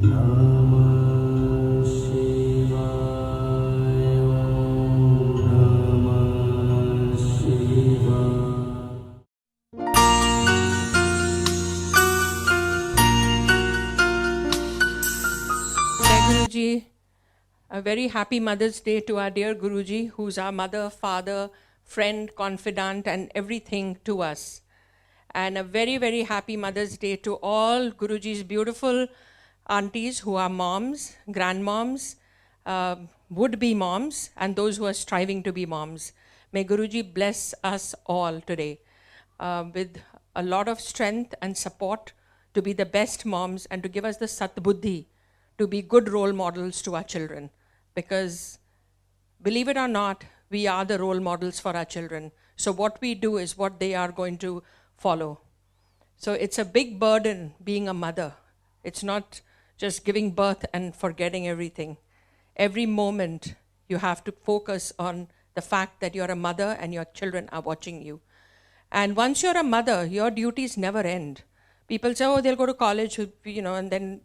Namah Shivaya. Namah Shivaya. Jai Guruji, a very happy Mother's Day to our dear Guruji, who's our mother, father, friend, confidant, and everything to us. And a very, very happy Mother's Day to all Guruji's beautiful aunties who are moms, grandmoms, would-be moms, and those who are striving to be moms. May Guruji bless us all today with a lot of strength and support to be the best moms and to give us the Satbuddhi to be good role models to our children. Because believe it or not, we are the role models for our children. So what we do is what they are going to follow. So it's a big burden being a mother. It's not just giving birth and forgetting everything. Every moment you have to focus on the fact that you're a mother and your children are watching you. And once you're a mother, your duties never end. People say, oh, they'll go to college, and then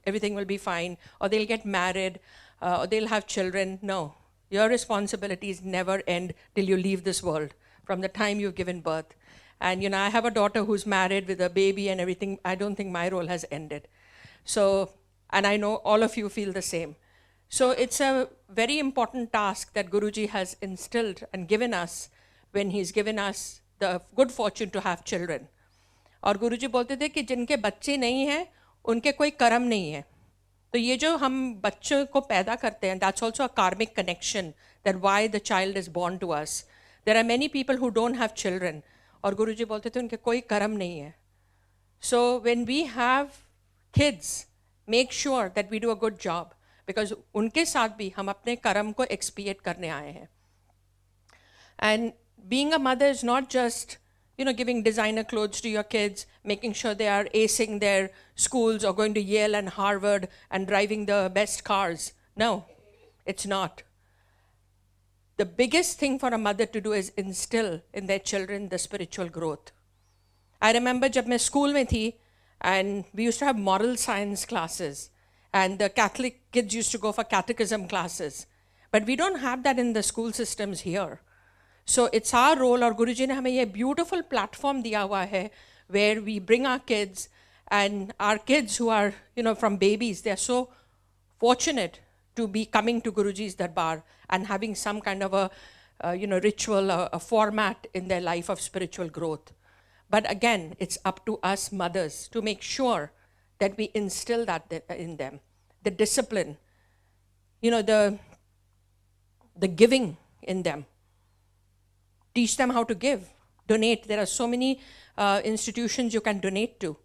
everything will be fine, or they'll get married, or they'll have children. No, your responsibilities never end till you leave this world, from the time you've given birth. And, I have a daughter who's married with a baby and everything. I don't think my role has ended. So, and I know all of you feel the same. So it's a very important task that Guruji has instilled and given us when he's given us the good fortune to have children. और गुरुजी बोलते थे कि जिनके बच्चे नहीं हैं उनके कोई कर्म नहीं है. तो ये जो हम बच्चों को पैदा करते हैं, that's also a karmic connection, that why the child is born to us. There are many people who don't have children. और गुरुजी बोलते थे उनके कोई कर्म नहीं है. So when we have kids, make sure that we do a good job, because उनके साथ भी हम अपने कर्म को expiate करने आए हैं. And being a mother is not just, giving designer clothes to your kids, making sure they are acing their schools or going to Yale and Harvard and driving the best cars. No, it's not. The biggest thing for a mother to do is instill in their children the spiritual growth. I remember जब मैं school में थी, and we used to have moral science classes, and the Catholic kids used to go for catechism classes. But we don't have that in the school systems here. So it's our role, और गुरुजी ने हमें ये beautiful platform दिया हुआ है, where we bring our kids, and our kids who are, from babies, they're so fortunate to be coming to Guruji's darbar and having some kind of a, ritual, a format in their life of spiritual growth. But again, it's up to us mothers to make sure that we instill that in them, the discipline, the giving in them. Teach them how to give, donate. There are so many institutions you can donate to.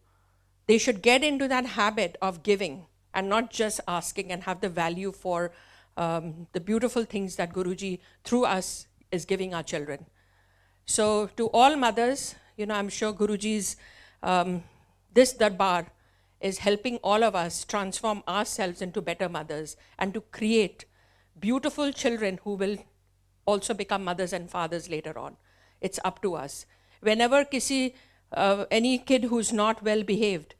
They should get into that habit of giving and not just asking, and have the value for the beautiful things that Guruji through us is giving our children. So to all mothers, I'm sure Guruji's, this darbar is helping all of us transform ourselves into better mothers and to create beautiful children who will also become mothers and fathers later on. It's up to us. Whenever any kid who's not well behaved,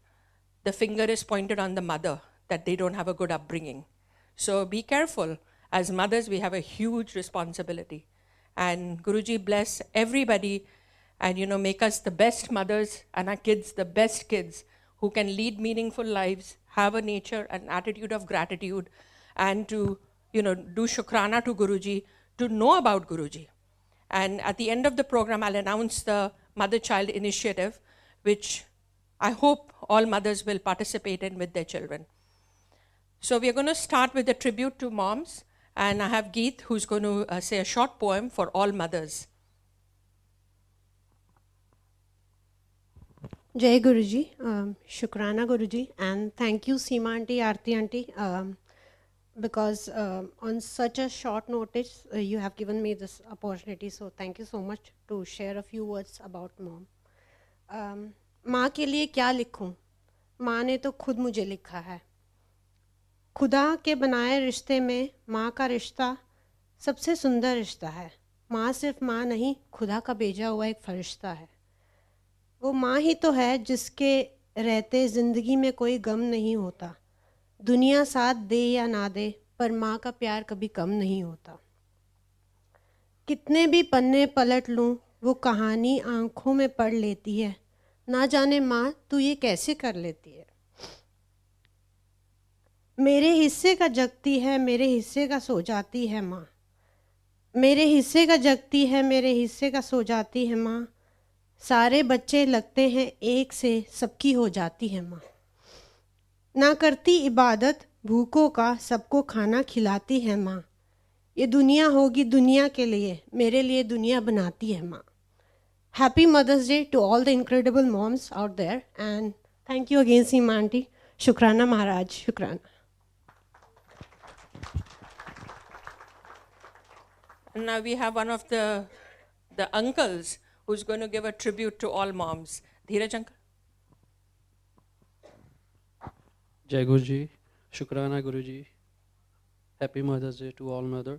the finger is pointed on the mother that they don't have a good upbringing. So be careful. As mothers, we have a huge responsibility. And Guruji bless everybody and make us the best mothers and our kids the best kids who can lead meaningful lives, have a nature, an attitude of gratitude, and to do shukrana to Guruji, to know about Guruji. And at the end of the program, I'll announce the Mother-Child Initiative, which I hope all mothers will participate in with their children. So we're going to start with a tribute to moms, and I have Geet who's going to say a short poem for all mothers. Jai Guruji, Shukrana Guruji, and thank you Seema Aunty, Aarti Aunty, because on such a short notice you have given me this opportunity, so thank you so much to share a few words about mom. माँ के लिए क्या लिखूं? माँ ने तो खुद मुझे लिखा है. खुदा के बनाए रिश्ते में माँ का रिश्ता सबसे सुंदर रिश्ता है. माँ सिर्फ माँ नहीं, खुदा का भेजा हुआ एक फरिश्ता है. वो माँ ही तो है जिसके रहते ज़िंदगी में कोई गम नहीं होता. दुनिया साथ दे या ना दे, पर माँ का प्यार कभी कम नहीं होता। कितने भी पन्ने पलट लूँ, वो कहानी आंखों में पढ़ लेती है। ना जाने माँ तू ये कैसे कर लेती है। मेरे हिस्से का जगती है, मेरे हिस्से का सो जाती है माँ। मेरे हिस्से का जगती है, मेरे हिस्से का सो जाती है माँ। सारे बच्चे लगते हैं एक से, सबकी हो जाती है माँ। ना करती इबादत भूखों का, सबको खाना खिलाती है माँ। ये दुनिया होगी दुनिया के लिए, मेरे लिए दुनिया बनाती है माँ। Happy Mother's Day to all the incredible moms out there, and thank you again, Seema Aunty. Shukrana Maharaj, Shukrana. And now we have one of the uncles who's going to give a tribute to all moms. Dheeraj uncle. Jai Guru Ji, Shukrana Guru Ji. Happy Mother's Day to all mother.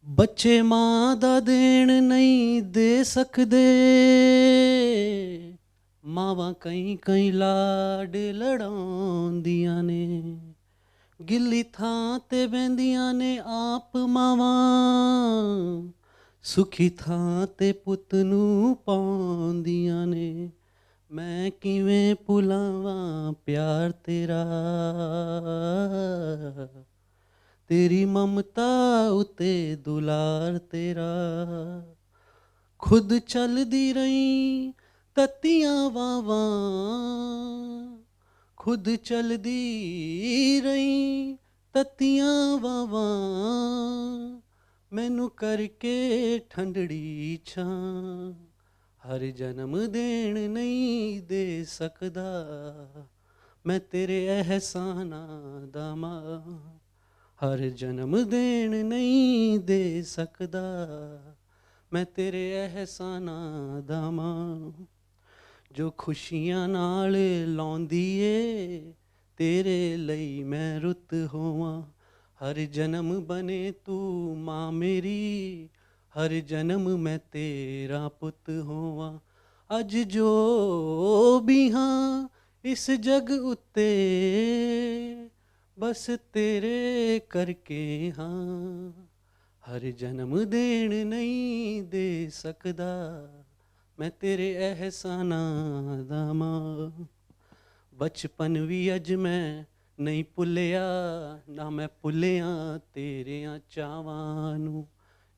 ਬੱਚੇ ਮਾਂ ਦਾ ਦੇਣ ਨਹੀਂ ਦੇ ਸਕਦੇ, ਮਾਵਾਂ ਕਈ ਕਈ ਲਾਡ ਲੜਾਉਂਦੀਆਂ ਨੇ, ਗਿੱਲੀ ਥਾਂ ਤੇ ਬਹਿੰਦੀਆਂ ਨੇ ਆਪ ਮਾਵਾਂ, ਸੁਖੀ ਥਾਂ ਤੇ ਪੁੱਤ ਨੂੰ ਪਾਉਂਦੀਆਂ ਨੇ। ਮੈਂ ਕਿਵੇਂ ਭੁਲਾਵਾਂ ਪਿਆਰ ਤੇਰਾ, ਤੇਰੀ ਮਮਤਾ ਉਤੇ ਦੁਲਾਰ ਤੇਰਾ। ਖੁਦ ਚੱਲਦੀ ਰਹੀ ਤੱਤੀਆਂ ਵਾਵਾਂ, ਖੁਦ ਚੱਲਦੀ ਰਹੀ ਤੱਤੀਆਂ ਵਾਵਾਂ, ਮੈਨੂੰ ਕਰਕੇ ਠੰਡੜੀ ਛਾਂ। ਹਰ ਜਨਮ ਦੇਣ ਨਹੀਂ ਦੇ ਸਕਦਾ, ਮੈਂ ਤੇਰੇ ਅਹਿਸਾਨਾਂ ਦਾ ਮਾਂ। ਹਰ ਜਨਮ ਦੇਣ ਨਹੀਂ ਦੇ ਸਕਦਾ, ਮੈਂ ਤੇਰੇ ਅਹਿਸਾਨਾਂ ਦਾ ਮਾਂ। ਜੋ ਖੁਸ਼ੀਆਂ ਨਾਲ ਲਾਉਂਦੀ ਏ, ਤੇਰੇ ਲਈ ਮੈਂ ਰੁੱਤ ਹੋਵਾਂ। ਹਰ ਜਨਮ ਬਣੇ ਤੂੰ ਮਾਂ ਮੇਰੀ, ਹਰ ਜਨਮ ਮੈਂ ਤੇਰਾ ਪੁੱਤ ਹੋਵਾਂ। ਅੱਜ ਜੋ ਵੀ ਹਾਂ ਇਸ ਜਗ ਉੱਤੇ, ਬਸ ਤੇਰੇ ਕਰਕੇ ਹਾਂ। ਹਰ ਜਨਮ ਦੇਣ ਨਹੀਂ ਦੇ ਸਕਦਾ, ਮੈਂ ਤੇਰੇ ਅਹਿਸਾਨਾਂ ਦਾ ਮਾਂ। ਬਚਪਨ ਵੀ ਅੱਜ ਮੈਂ ਨਹੀਂ ਭੁੱਲਿਆ, ਨਾ ਮੈਂ ਭੁੱਲਿਆ ਤੇਰਿਆਂ ਚਾਵਾਂ ਨੂੰ।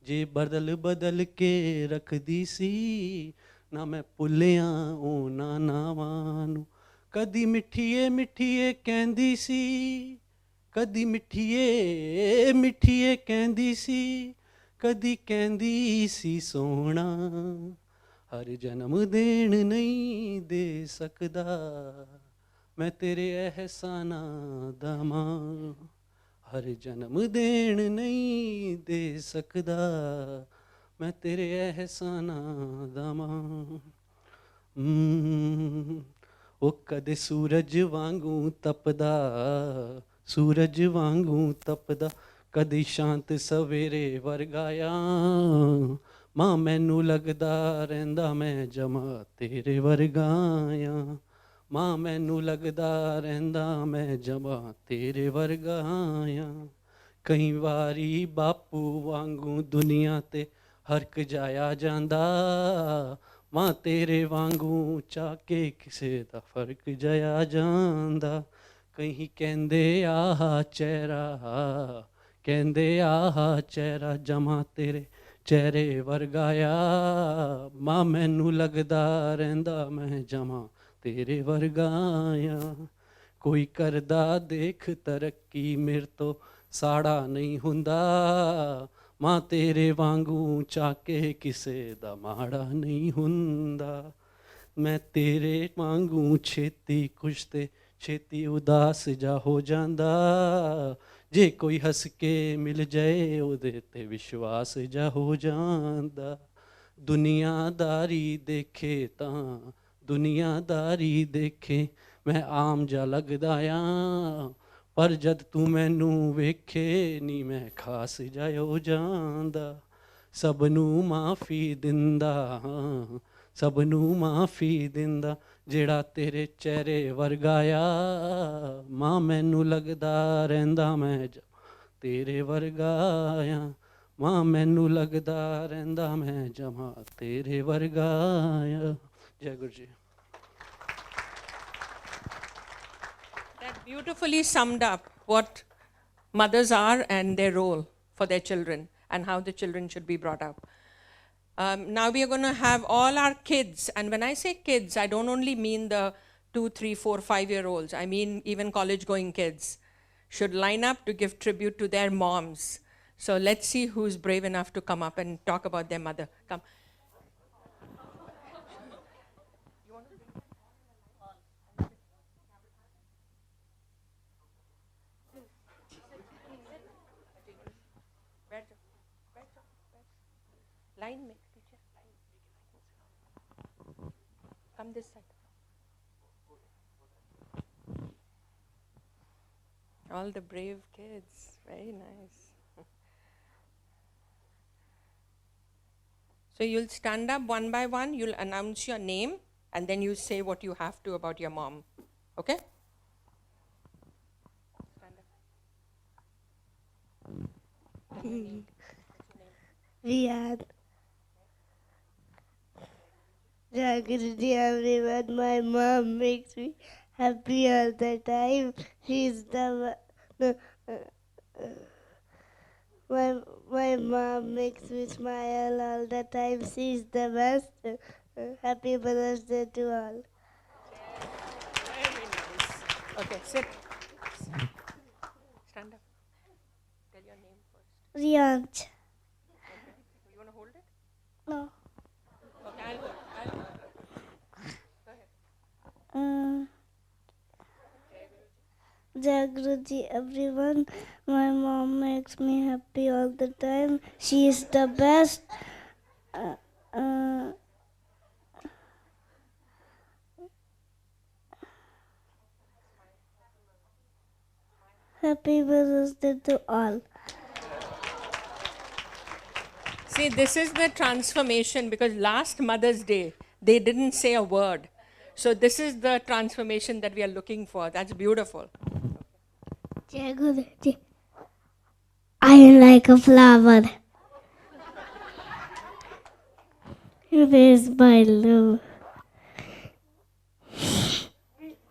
ਜੇ ਬਦਲ ਬਦਲ ਕੇ ਰੱਖਦੀ ਸੀ, ਨਾ ਮੈਂ ਭੁੱਲਿਆ ਉਹਨਾਂ ਨਾਵਾਂ ਨੂੰ। ਕਦੀ ਮਿੱਠੀਏ ਮਿੱਠੀਏ ਕਹਿੰਦੀ ਸੀ, ਕਦੀ ਮਿੱਠੀਏ ਮਿੱਠੀਏ ਕਹਿੰਦੀ ਸੀ, ਕਦੀ ਕਹਿੰਦੀ ਸੀ ਸੋਹਣਾ। ਹਰ ਜਨਮ ਦੇਣ ਨਹੀਂ ਦੇ ਸਕਦਾ, ਮੈਂ ਤੇਰੇ ਅਹਿਸਾਨਾਂ ਦਾ ਮਾਂ। ਹਰ ਜਨਮ ਦੇਣ ਨਹੀਂ ਦੇ ਸਕਦਾ, ਮੈਂ ਤੇਰੇ ਅਹਿਸਾਨਾਂ ਦਾ ਮਾਂ। ਉਹ ਕਦੇ ਸੂਰਜ ਵਾਂਗੂ ਤਪਦਾ, ਸੂਰਜ ਵਾਂਗੂ ਤਪਦਾ, ਕਦੀ ਸ਼ਾਂਤ ਸਵੇਰੇ ਵਰਗਾਇਆ। ਮਾਂ ਮੈਨੂੰ ਲੱਗਦਾ ਰਹਿੰਦਾ ਮੈਂ ਜਮਾ ਤੇਰੇ ਵਰਗਾਇਆ। ਮਾਂ ਮੈਨੂੰ ਲੱਗਦਾ ਰਹਿੰਦਾ ਮੈਂ ਜਮਾ ਤੇਰੇ ਵਰਗਾਇਆ। ਕਈ ਵਾਰੀ ਬਾਪੂ ਵਾਂਗੂ ਦੁਨੀਆ ਤੇ ਹਰਕ ਜਾਇਆ ਜਾਂਦਾ, ਮਾਂ ਤੇਰੇ ਵਾਂਗੂ ਚਾਹ ਕੇ ਕਿਸੇ ਦਾ ਫਰਕ ਜਾਇਆ ਜਾਂਦਾ। ਕਈ ਕਹਿੰਦੇ ਆਹ ਚਿਹਰਾ, ਕਹਿੰਦੇ ਆਹ ਚਿਹਰਾ ਜਮਾ ਤੇਰੇ ਚਿਹਰੇ ਵਰਗਾਇਆ। ਮਾਂ ਮੈਨੂੰ ਲੱਗਦਾ ਰਹਿੰਦਾ ਮੈਂ ਜਮਾ ਤੇਰੇ ਵਰਗਾਇਆ। ਕੋਈ ਕਰਦਾ ਦੇਖ ਤਰੱਕੀ ਮੇਰੇ ਤੋਂ ਸਾੜਾ ਨਹੀਂ ਹੁੰਦਾ, ਮਾਂ ਤੇਰੇ ਵਾਂਗੂ ਚਾਕੇ ਕਿਸੇ ਦਾ ਮਾੜਾ ਨਹੀਂ ਹੁੰਦਾ। ਮੈਂ ਤੇਰੇ ਵਾਂਗੂ ਛੇਤੀ ਖੁਸ਼ ਤੇ ਛੇਤੀ ਉਦਾਸ ਜਾ ਹੋ ਜਾਂਦਾ। ਜੇ ਕੋਈ ਹੱਸ ਕੇ ਮਿਲ ਜਾਏ ਉਹਦੇ ਤੇ ਵਿਸ਼ਵਾਸ ਜਾ ਹੋ ਜਾਂਦਾ। ਦੁਨੀਆਦਾਰੀ ਦੇਖੇ ਤਾਂ ਦੁਨੀਆਦਾਰੀ ਦੇਖੇ ਮੈਂ ਆਮ ਜਾ ਲੱਗਦਾ ਆਂ, ਪਰ ਜਦ ਤੂੰ ਮੈਨੂੰ ਵੇਖੇ ਨੀ ਮੈਂ ਖਾਸ ਜਾ ਹੋ ਜਾਂਦਾ। ਸਭ ਨੂੰ ਮਾਫੀ ਦਿੰਦਾ, ਸਭ ਨੂੰ ਮਾਫੀ ਦਿੰਦਾ, ਜਿਹੜਾ ਤੇਰੇ ਚਿਹਰੇ ਵਰਗਾਇਆ ਮਾਂ ਮੈਨੂੰ ਲੱਗਦਾ ਰਹਿੰਦਾ ਮੈਂ ਤੇਰੇ ਵਰਗਾਇਆ ਮਾਂ ਮੈਨੂੰ ਲੱਗਦਾ ਰਹਿੰਦਾ ਮੈਂ ਜਮਾ ਤੇਰੇ ਵਰਗਾਇਆ ਜੈ Guru ji That beautifully summed up what mothers are and their role for their children and how the children should be brought up. Now we are going to have all our kids, and when I say kids, I don't only mean the 2, 3, 4, 5-year-olds. I mean even college-going kids should line up to give tribute to their moms. So let's see who's brave enough to come up and talk about their mother. Come. Line में पीछे come this side. All the brave kids, very nice. So you'll stand up one by one, you'll announce your name, and then you say what you have to about your mom. Okay? Stand up. Riyadh. Jagriti everyone. My mom makes me happy all the time. She's the my mom makes me smile all the time. She's the best. Happy Mother's Day to all. Very nice. Okay, sit. Stand up. Tell your name first. Riyanch. You want to hold it? No. Okay, I'll hold. Go ahead. Jagruti everyone. My mom makes me happy all the time. She is the best. Happy Mother's Day to all. See, this is the transformation because last Mother's Day, they didn't say a word. So this is the transformation that we are looking for. That's beautiful. Jagruti, I am like a flower. Where's my love?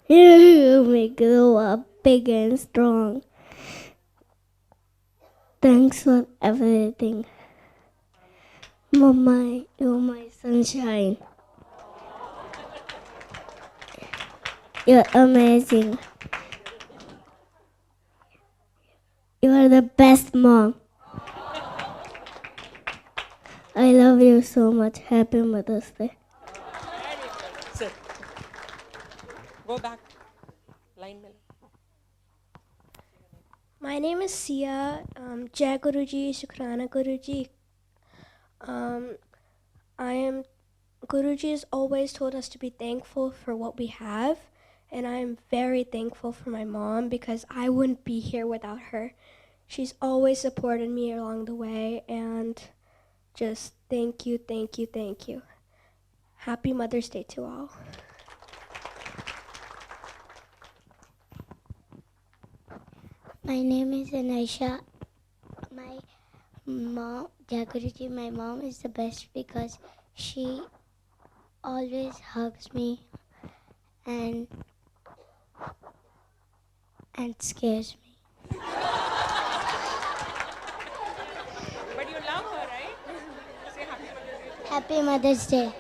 You may grow up big and strong. Thanks for everything. Mama, you're my sunshine. You're amazing. You are the best mom. I love you so much. Happy Mother's Day. Sit. Go back. Line middle. My name is Sia. Jai Guruji, Shukrana Guruji. Guruji has always told us to be thankful for what we have, and I am very thankful for my mom because I wouldn't be here without her. She's always supported me along the way, and just thank you, thank you, thank you. Happy Mother's Day to all. My name is Anisha. My mom, Jaguruji, my mom is the best because she always hugs me and scares me. But you love her, right? Say Happy Mother's Day. Happy Mother's Day.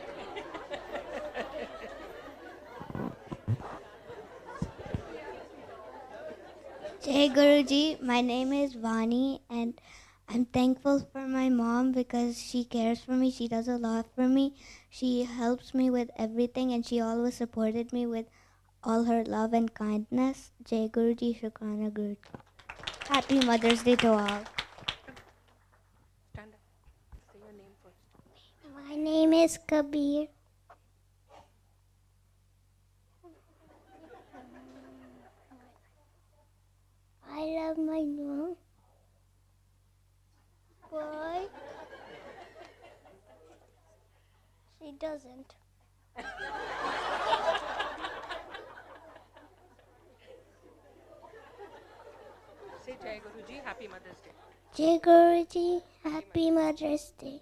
Jai Guruji, my name is Vani and I'm thankful for my mom because she cares for me. She does a lot for me. She helps me with everything and she always supported me with all her love and kindness. Jai Guruji, Shukrana Guruji. Happy Mother's Day to all. Stand up. Say your name first. My name is Kabir. I love my mom. Why? She doesn't. Say Jai Guruji, Happy Mother's Day. Jai Guruji, Happy Mother's Day.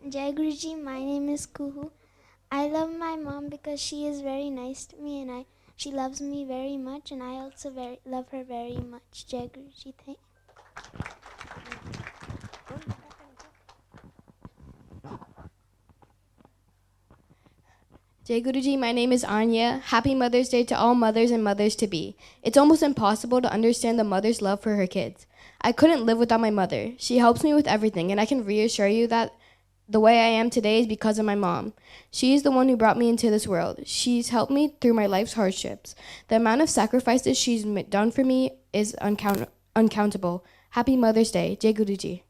Jai Guruji, my name is Kuhu. I love my mom because she is very nice to me and she loves me very much, and I also love her very much. Jai Guruji, thank Jai Guruji, my name is Anya. Happy Mother's Day to all mothers and mothers to be. It's almost impossible to understand the mother's love for her kids. I couldn't live without my mother. She helps me with everything, and I can reassure you that the way I am today is because of my mom. She is the one who brought me into this world. She's helped me through my life's hardships. The amount of sacrifices she's done for me is uncountable. Happy Mother's Day, Jai Guruji.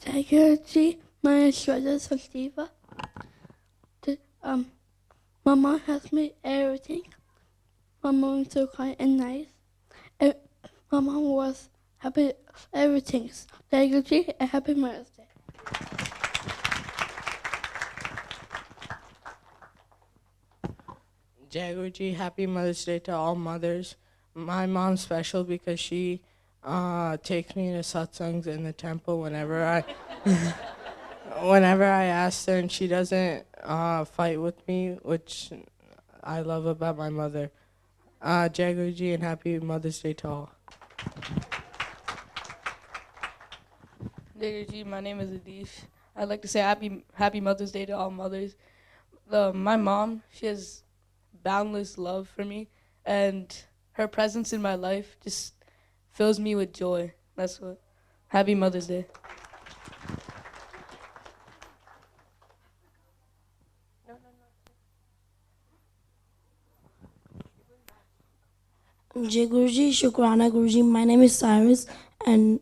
Jai Guruji, my name is Shweta Santiva. My mom has me everything. My mom is so kind and nice. And my mom was happy everything. Jai Guruji, and Happy Mother's Day. Jai Guruji, Happy Mother's Day to all mothers. My mom's special because she takes me to satsangs in the temple whenever I ask her, and she doesn't fight with me, which I love about my mother. Jai Guruji, and Happy Mother's Day to all. Jai Guruji, my name is Adish. I'd like to say Happy Mother's Day to all mothers. My mom, she has boundless love for me, and her presence in my life just fills me with joy. That's what. Happy Mother's Day. Jai Guruji, Shukrana Guruji. My name is Cyrus, and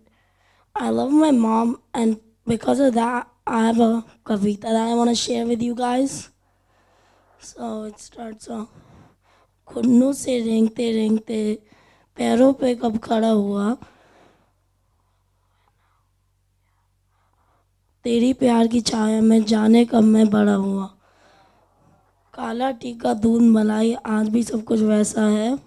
I love my mom, and because of that, I have a kavita that I want to share with you guys. So it starts off. Khunnu से रेंगते रेंगते पैरों पे कब खड़ा हुआ, तेरी प्यार की छाया में जाने कब मैं बड़ा हुआ, काला टीका दूध मलाई आज भी सब कुछ वैसा है.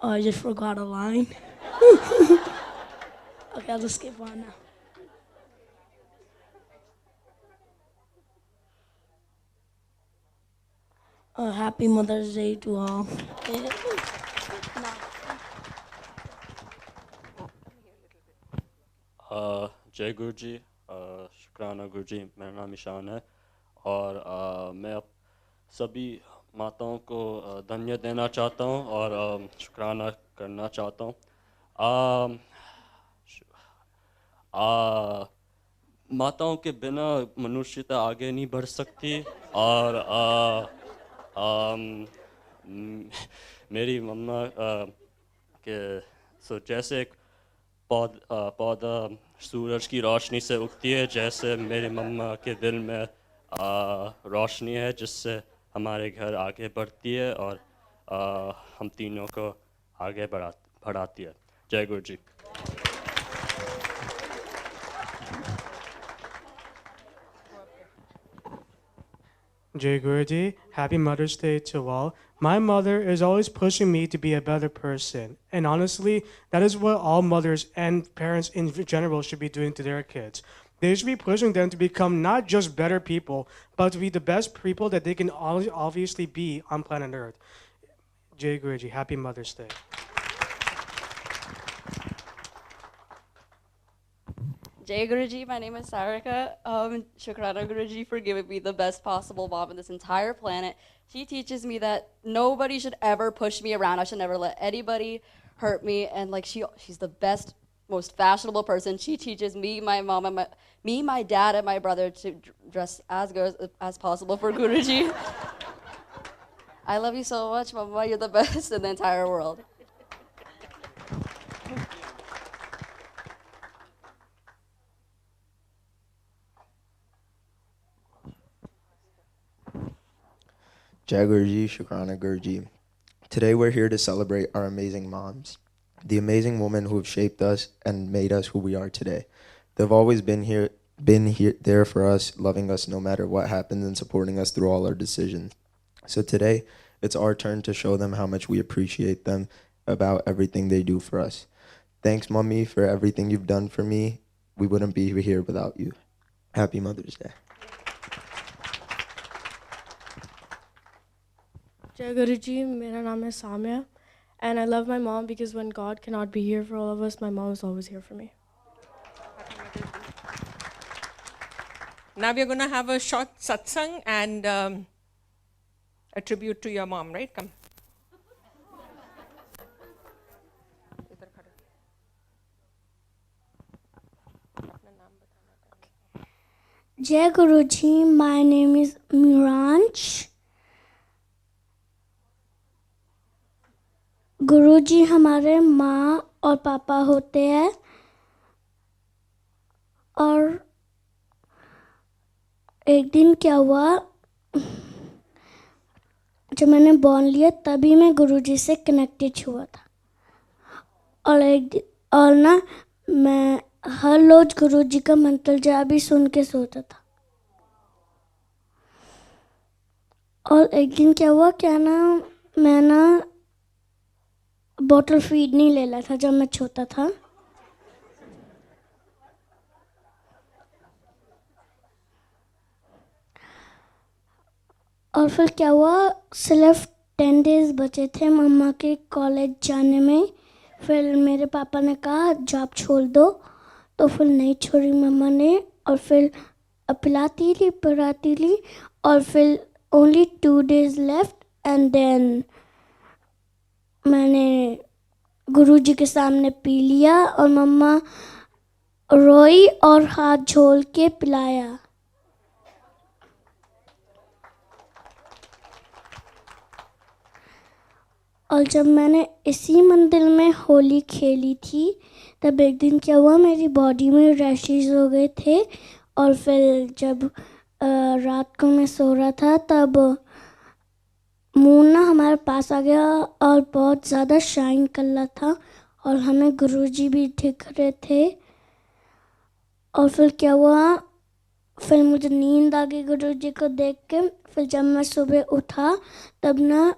Oh, I just forgot a line. Okay, I'll just skip on now. Happy Mother's Day to all. जय गुरु जी, शुक्राना गुरु जी, मेरा नाम ईशान है और मैं अब सभी माताओं को धन्य देना चाहता हूँ और शुक्राना करना चाहता हूँ. माताओं के बिना मनुष्यता आगे नहीं बढ़ सकती और मेरी मम्मा के जैसे एक पौधा सूरज की रोशनी से उगती है, जैसे मेरी मम्मा के दिल में रोशनी है जिससे हमारे घर आगे बढ़ती है और हम तीनों को आगे बढ़ाती है. जय गुरु जी. Jai Guruji, Happy Mother's Day to all. My mother is always pushing me to be a better person. And honestly, that is what all mothers and parents in general should be doing to their kids. They should be pushing them to become not just better people, but to be the best people that they can obviously be on planet Earth. Jai Guruji, Happy Mother's Day. Jai Guruji, my name is Sarika. Shukrana Guruji for giving me the best possible mom on this entire planet. She teaches me that nobody should ever push me around. I should never let anybody hurt me. And like she's the best, most fashionable person. She teaches me, my mom, and my dad, and my brother to dress as good as possible for Guruji. I love you so much, Mama. You're the best in the entire world. Jai Guruji, Shukrana Guruji. Today we're here to celebrate our amazing moms, the amazing women who have shaped us and made us who we are today. They've always been here, there for us, loving us no matter what happens and supporting us through all our decisions. So today, it's our turn to show them how much we appreciate them about everything they do for us. Thanks, Mommy, for everything you've done for me. We wouldn't be here without you. Happy Mother's Day. Jai Guruji, मेरा नाम है Samya, and I love my mom because when God cannot be here for all of us, my mom is always here for me. Now we are going to have a short satsang and a tribute to your mom, right? Come. Jai Guruji, my name is Miransh. गुरुजी हमारे माँ और पापा होते हैं और एक दिन क्या हुआ जब मैंने बॉर्न लिया तभी मैं गुरुजी से कनेक्टेड हुआ था और ना मैं हर रोज गुरुजी का मंत्र जाप भी सुन के सोता था और एक दिन क्या हुआ क्या ना मैं ना बॉटल फीड नहीं ले रहा था जब मैं छोटा था और फिर क्या हुआ सिर्फ 10 डेज बचे थे मम्मा के कॉलेज जाने में फिर मेरे पापा ने कहा जॉब छोड़ दो तो फिर नहीं छोड़ी मम्मा ने और फिर पिलाती ली पढ़ाती ली और फिर only 2 days left and then मैंने गुरुजी के सामने पी लिया और मम्मा रोई और हाथ झोल के पिलाया और जब मैंने इसी मंदिर में होली खेली थी तब एक दिन क्या हुआ मेरी बॉडी में रैशेस हो गए थे और फिर जब रात को मैं सो रहा था तब मून ना हमारे पास आ गया और बहुत ज़्यादा शाइन कर रहा था और हमें गुरुजी भी दिख रहे थे और फिर क्या हुआ फिर मुझे नींद आ गई गुरुजी को देख के फिर जब मैं सुबह उठा तब ना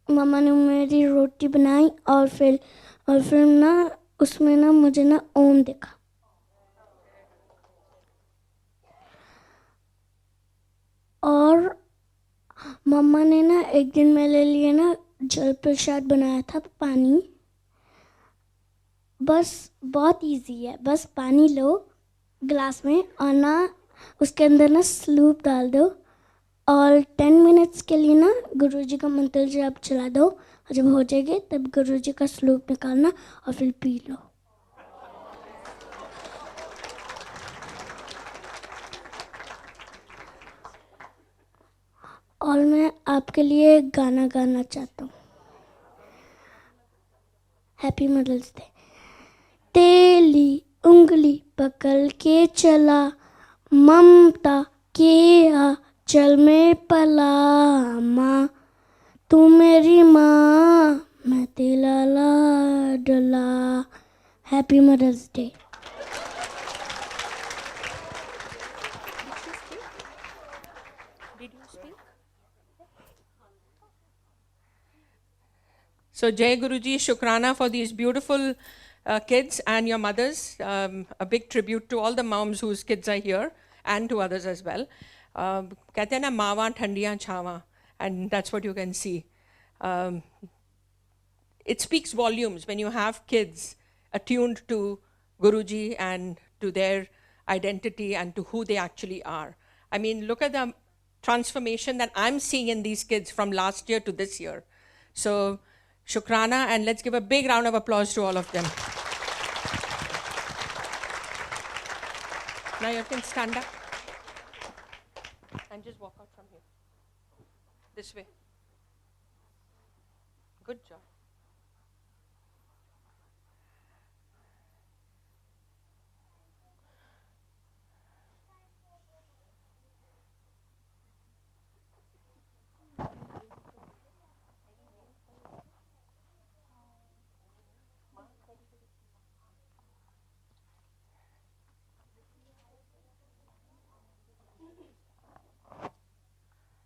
मम्मा ने मेरी रोटी बनाई और फिर ना उसमें ना मुझे ना ओम दिखा और मम्मा ने ना एक दिन मेरे लिए ना जल प्रसाद बनाया था पानी बस बहुत इजी है बस पानी लो ग्लास में और ना उसके अंदर ना स्लूप डाल दो और 10 मिनट्स के लिए ना गुरुजी का मंत्र जाप चला दो और जब हो जाएगी तब गुरुजी का स्लूप निकालना और फिर पी लो और मैं आपके लिए एक गाना गाना चाहता हूँ हैप्पी मदर्स डे तेली उंगली पकड़ के चला ममता के आंचल में पला माँ तू मेरी माँ मैं तेरा लाडला happy mother's day So Jai Guruji, Shukrana for these beautiful kids and your mothers. A big tribute to all the moms whose kids are here and to others as well. कहते हैं ना मावा ठंडियाँ Chhaava, and that's what you can see. It speaks volumes when you have kids attuned to Guruji and to their identity and to who they actually are. I mean, look at the transformation that I'm seeing in these kids from last year to this year. So Shukrana, and let's give a big round of applause to all of them. Now you can stand up and just walk out from here. This way. Good job.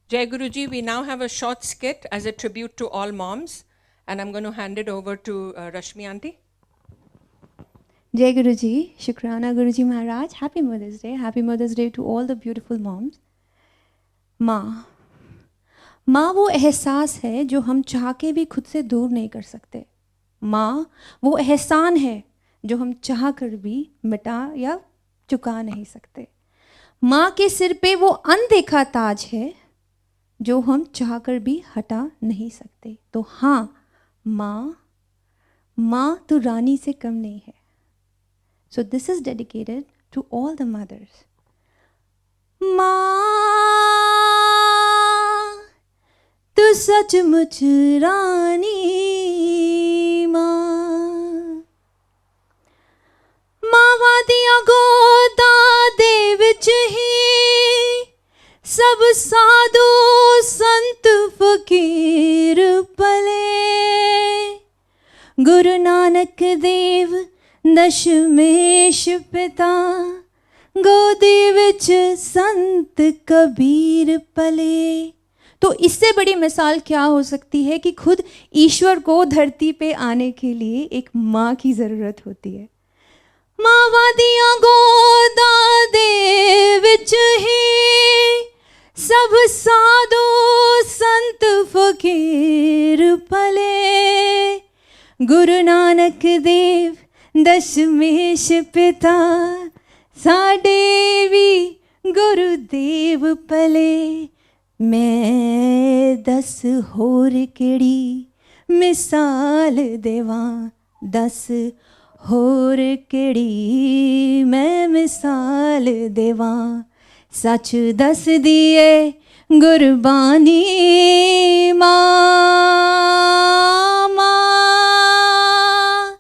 Jai Guruji, we now have a short skit as a tribute to all moms, and I'm going to hand it over to Rashmi Auntie. Jai Guruji, Shukrana Guruji Maharaj, Happy Mother's Day. Happy Mother's Day to all the beautiful moms. माँ, माँ वो एहसास है जो हम चाह के भी खुद से दूर नहीं कर सकते. माँ वो एहसान है जो हम चाह कर भी मिटा या चुका नहीं सकते. माँ के सिर पे वो अनदेखा ताज है जो हम चाह कर भी हटा नहीं सकते. तो हाँ माँ, माँ तो रानी से कम नहीं है. So this is dedicated to all the mothers. माँ तू सचमुच रानी माँ, मावां दियां गोदां दे विच ही सब साधु संत फकीर पले. गुरु नानक देव दशमेश पिता, गोदी विच संत कबीर पले. तो इससे बड़ी मिसाल क्या हो सकती है कि खुद ईश्वर को धरती पे आने के लिए एक माँ की ज़रूरत होती है. मावां दियां गोदां दे विच ही सब साधु संत फकीर पले. गुरु नानक देव दशमेश पिता, साडे भी गुरुदेव पले. मैं दस होर केड़ी मिसाल देवां, दस होर केड़ी मैं मिसाल देवां. सच दस दिए गुरबानी माँ, माँ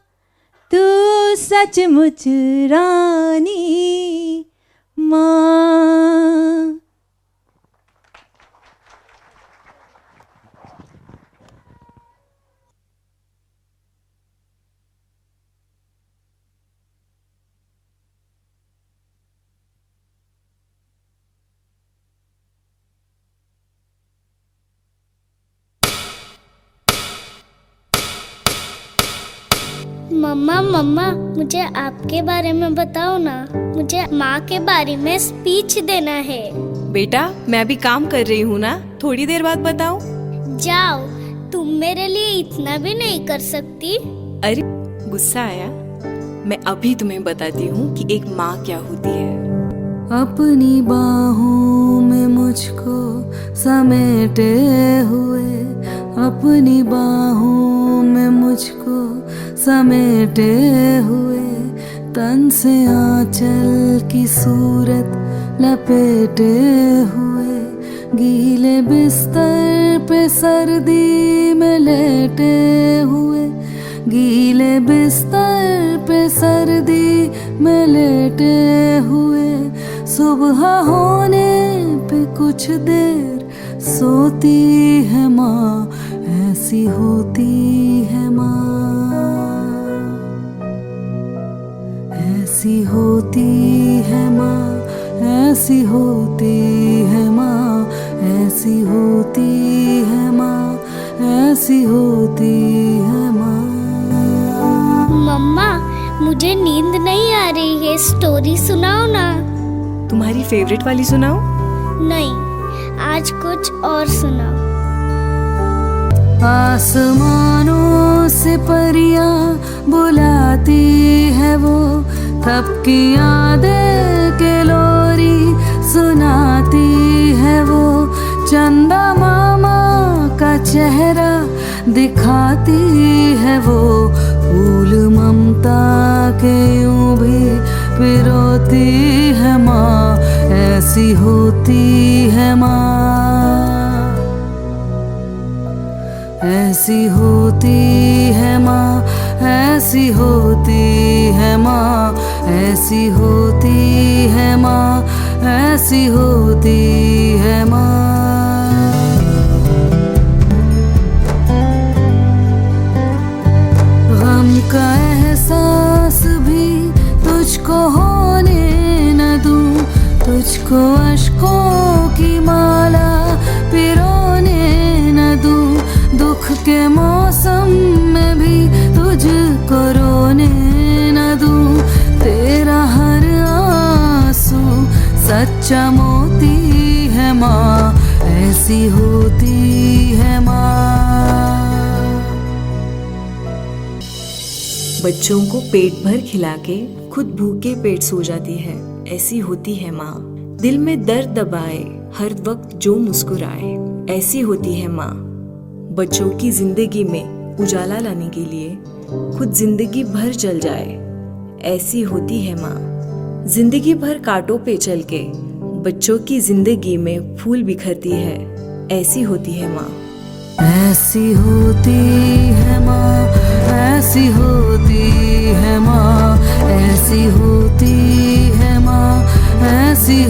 तू सचमुच रानी माँ. मम्मा मम्मा मुझे आपके बारे में बताओ ना. मुझे माँ के बारे में स्पीच देना है. बेटा मैं भी काम कर रही हूँ ना, थोड़ी देर बाद बताऊँ. जाओ, तुम मेरे लिए इतना भी नहीं कर सकती. अरे गुस्सा आया? मैं अभी तुम्हें बताती हूँ कि एक माँ क्या होती है. अपनी बाहों में मुझको समेटे हुए, अपनी बाहों में मुझको समेटे हुए, तन से आंचल की सूरत लपेटे हुए, गीले बिस्तर पे सर्दी में लेटे हुए, गीले बिस्तर पे सर्दी में लेटे हुए, सुबह होने पे कुछ देर सोती है माँ, ऐसी होती है माँ, ऐसी होती है माँ, ऐसी होती है माँ, ऐसी होती है माँ, ऐसी होती है माँ. मम्मा मुझे नींद नहीं आ रही है, स्टोरी सुनाओ ना. तुम्हारी फेवरेट वाली सुनाओ. नहीं, आज कुछ और सुनाओ. आसमानों से परियां बुलाती है वो, तब की यादें के लोरी सुनाती है वो, चंदा मामा का चेहरा दिखाती है वो, फूल ममता के यूं भी पिरोती है माँ, ऐसी होती है माँ, ऐसी होती है माँ, ऐसी होती है माँ, ऐसी होती है माँ, ऐसी होती है माँ. गम का एहसास भी तुझको होने न दूँ, तुझको अश्कों की माला ऐसी होती है माँ। बच्चों को पेट भर खिला के खुद भूखे पेट सो जाती है, ऐसी होती है माँ। दिल में दर्द दबाए हर वक्त जो मुस्कुराए, ऐसी होती है माँ। बच्चों की जिंदगी में उजाला लाने के लिए खुद जिंदगी भर जल जाए, ऐसी होती है माँ। जिंदगी भर कांटों पे चल के बच्चों की जिंदगी में फूल बिखरती है, ऐसी होती है माँ। ऐसी होती है माँ, ऐसी होती है माँ, ऐसी होती है माँ, ऐसी